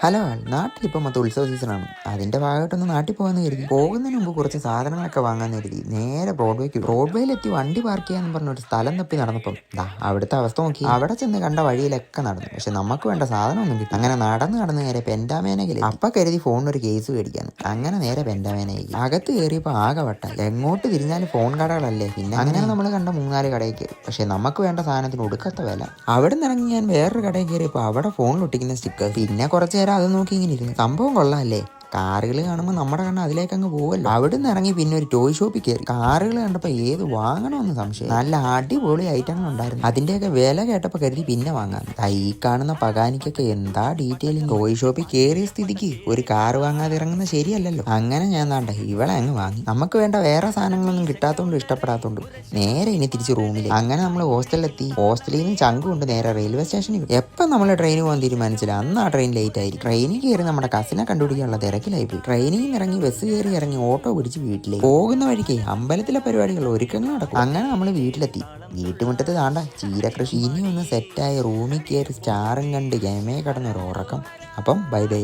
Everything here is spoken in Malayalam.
ഹലോ നാട്ടിലിപ്പോൾ മൊത്തം ഉത്സവ സീസണാണ്. അതിൻ്റെ ഭാഗമായിട്ടൊന്ന് നാട്ടിൽ പോകാമെന്ന് കരുതി. പോകുന്നതിന് മുമ്പ് കുറച്ച് സാധനങ്ങളൊക്കെ വാങ്ങാമെന്ന് കരുതി നേരെ ബ്രോഡ്വേയിലെത്തി വണ്ടി പാർക്ക് ചെയ്യാന്ന് പറഞ്ഞ ഒരു സ്ഥലം തപ്പി നടന്നപ്പം അവിടുത്തെ അവസ്ഥ നോക്കി. അവിടെ ചെന്ന് കണ്ട വഴിയിലൊക്കെ നടന്നു. പക്ഷെ നമുക്ക് വേണ്ട സാധനമൊന്നും കിട്ടി. അങ്ങനെ നടന്ന് നേരെ പെൻറ്റാമേനയിൽ അപ്പം കരുതി ഫോണിനൊരു കേസ് മേടിക്കാന്ന്. അങ്ങനെ നേരെ പെൻറ്റാമേനയിൽ അകത്ത് കയറിയപ്പോൾ ആകെ വട്ട. എങ്ങോട്ട് തിരിഞ്ഞാലും ഫോൺ കടകളല്ലേ. പിന്നെ അങ്ങനെ നമ്മൾ കണ്ട 3-4 കടയിൽ കയറി. പക്ഷെ നമുക്ക് വേണ്ട സാധനത്തിന് ഒടുക്കത്ത വില. അവിടെ നിന്ന് ഇറങ്ങി ഞാൻ വേറൊരു കടയിൽ കയറിയപ്പോൾ അവിടെ ഫോണിൽ ഒട്ടിക്കുന്ന സ്റ്റിക്കർ. പിന്നെ കുറച്ച് നേരം അത് നോക്കി ഇങ്ങനെ ഇരുന്നു. സംഭവം കൊള്ളാമല്ലേ. കാറുകൾ കാണുമ്പോൾ നമ്മുടെ കണ്ണ് അതിലേക്ക് അങ്ങ് പോവല്ലോ. അവിടെ നിന്ന് ഇറങ്ങി പിന്നെ ഒരു ടോയ് ഷോപ്പിൽ കയറി. കാറുകൾ കണ്ടപ്പോൾ ഏത് വാങ്ങണമെന്ന് സംശയം. നല്ല അടിപൊളി ഐറ്റങ്ങൾ ഉണ്ടായിരുന്നു. അതിൻ്റെയൊക്കെ വില കേട്ടപ്പോൾ കരുതി പിന്നെ വാങ്ങാം. ഈ കാണുന്ന പകാനിക്കൊക്കെ എന്താ ഡീറ്റെയിലിംഗ്. ടോയ് ഷോപ്പിൽ കയറിയ സ്ഥിതിക്ക് ഒരു കാറ് വാങ്ങാതെ ഇറങ്ങുന്നത് ശരിയല്ലല്ലോ. അങ്ങനെ ഞാൻ ഇവളെ അങ്ങ് വാങ്ങി. നമുക്ക് വേണ്ട വേറെ സാധനങ്ങളൊന്നും കിട്ടാത്തതുകൊണ്ട് ഇഷ്ടപ്പെടാത്തതുകൊണ്ട് നേരെ ഇനി തിരിച്ച് റൂമിൽ. അങ്ങനെ നമ്മൾ ഹോസ്റ്റലിലെത്തി. ഹോസ്റ്റലിൽ നിന്ന് ചങ്ക് കൊണ്ട് നേരെ റെയിൽവേ സ്റ്റേഷനിൽ. എപ്പം നമ്മൾ ട്രെയിൻ പോകാൻ തീരുമാനിച്ചില്ല അന്ന് ആ ട്രെയിൻ ലേറ്റ് ആയിരിക്കും. ട്രെയിനിൽ കയറി നമ്മുടെ കസിനെ കണ്ടുപിടിക്കാനുള്ള തിരക്കിലായിപ്പോയി. ട്രെയിനിൽ നിന്ന് ഇറങ്ങി ബസ് കയറി ഇറങ്ങി ഓട്ടോ പിടിച്ച് വീട്ടിലേക്ക് പോകുന്ന വഴിക്ക് അമ്പലത്തിലെ പരിപാടികൾ ഒരുക്കങ്ങൾ നടക്കും. അങ്ങനെ നമ്മൾ വീട്ടിലെത്തി. വീട്ടുമുറ്റത്ത് ചീരകൃഷി. ഇനി ഒന്ന് സെറ്റായി റൂമിൽ കയറി സ്റ്റാറും കണ്ട് ഗമയെ കടന്നൊരു ഉറക്കം. അപ്പം ബൈ ബൈ.